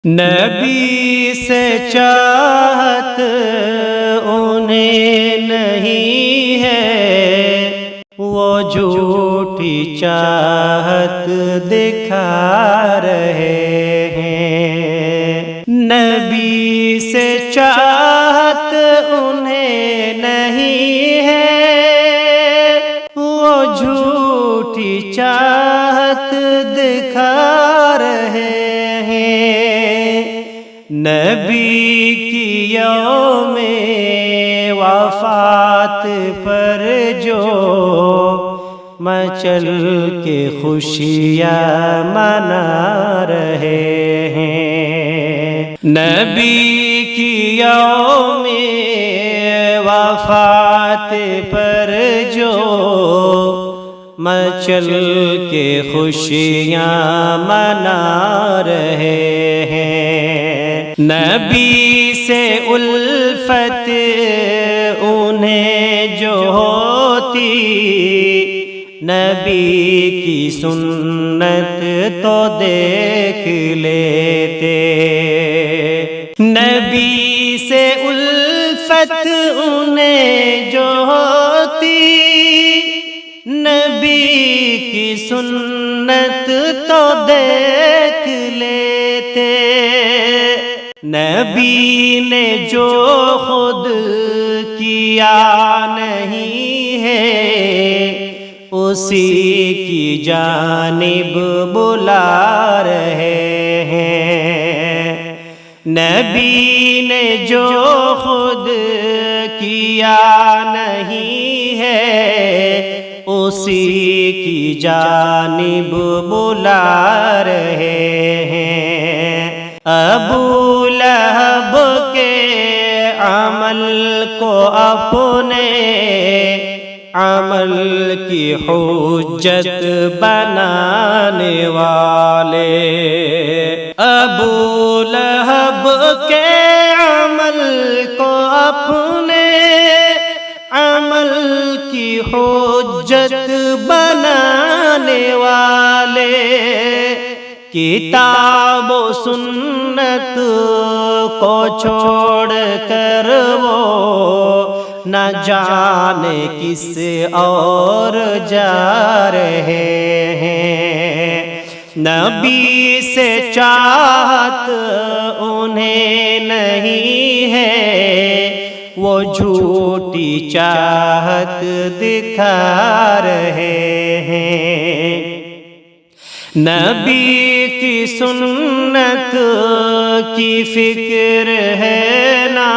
نبی سے چاہت انہیں نہیں ہے، وہ جھوٹی چاہت دکھا رہے ہیں۔ نبی سے چاہت انہیں نہیں ہے، وہ جھوٹی چاہت دکھا رہے ہیں۔ نبی کی یوم وفات پر جو مچل کے خوشیاں منا رہے ہیں۔ نبی کی یوم وفات پر جو مچل کے خوشیاں منا رہے ہیں۔ نبی سے الفت انہیں جو ہوتی، نبی کی سنت تو دیکھ لیتے۔ نبی سے الفت انہیں جو ہوتی، نبی کی سنت تو دیکھ لیتے۔ نبی نے جو خود کیا نہیں ہے، اسی کی جانب بلا رہے ہیں۔ نبی نے جو خود کیا نہیں ہے، اسی کی جانب بلا رہے ہیں۔ ابو لہب کے عمل کو اپنے عمل کی حجت بنانے والے، ابو لہب کے عمل کو اپنے عمل کی حجت بنانے والے، کتاب و سنت کو چھوڑ کر وہ نہ جانے کس اور جا رہے ہیں۔ نبی سے چاہت انہیں نہیں ہے، وہ جھوٹی چاہت دکھا رہے ہیں۔ نبی کی سنت کی فکر ہے نا،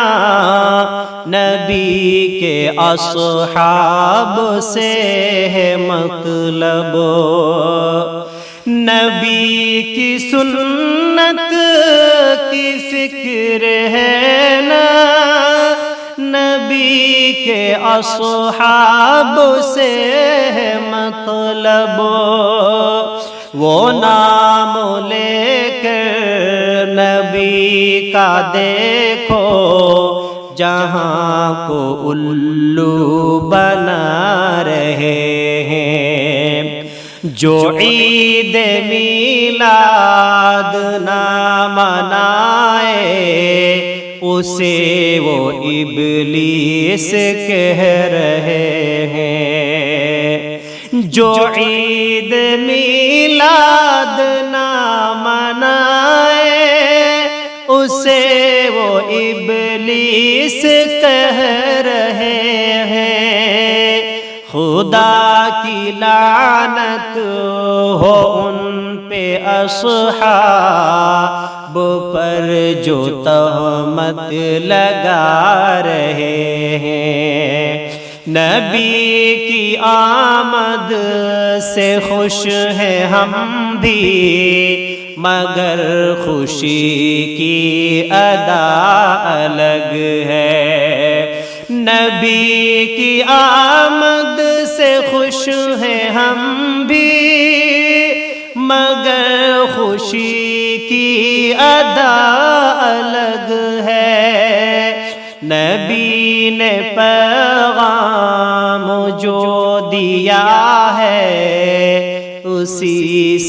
نبی کے اصحاب سے ہے مطلب۔ نبی کی سنت کی فکر ہے نا، نبی کے اصحاب سے ہے مطلب۔ وہ نام لے کر نبی کا دیکھو، جہاں کو الو بنا رہے ہیں۔ جو عید میلاد نہ منائے، اسے وہ ابلیس کہہ رہے ہیں۔ جو عید میلاد نہ منائے، اسے وہ ابلیس کہہ رہے ہیں۔ خدا کی لعنت ہو ان پہ اصحاب پر جو تہمت لگا رہے ہیں۔ نبی کی آمد سے خوش ہیں ہم بھی، مگر خوشی کی ادا الگ ہے۔ نبی کی آمد سے خوش ہیں ہم بھی، مگر خوشی کی ادا الگ ہے۔ نبی نے پیغام جو دیا ہے، اسی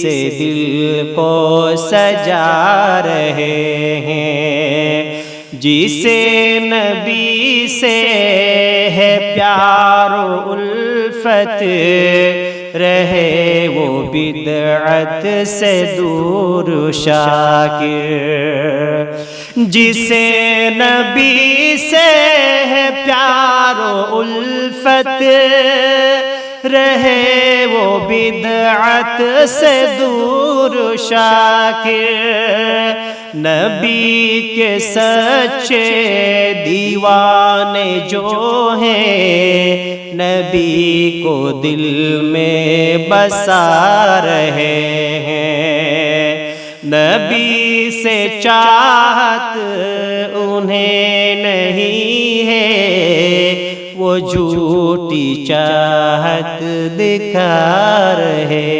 سے دل کو سجا رہے ہیں، جسے نبی سے ہے پیار و الفت، رہے وہ بدعت سے دور شاکر۔ جسے نبی سے ہے پیار و الفت، رہے وہ بدعت سے دور شاکر۔ نبی کے سچے دیوانے جو ہیں، نبی کو دل میں بسا رہے ہیں، نبی سے چاہت انہیں نہیں ہے، وہ جھوٹی چاہت دکھا رہے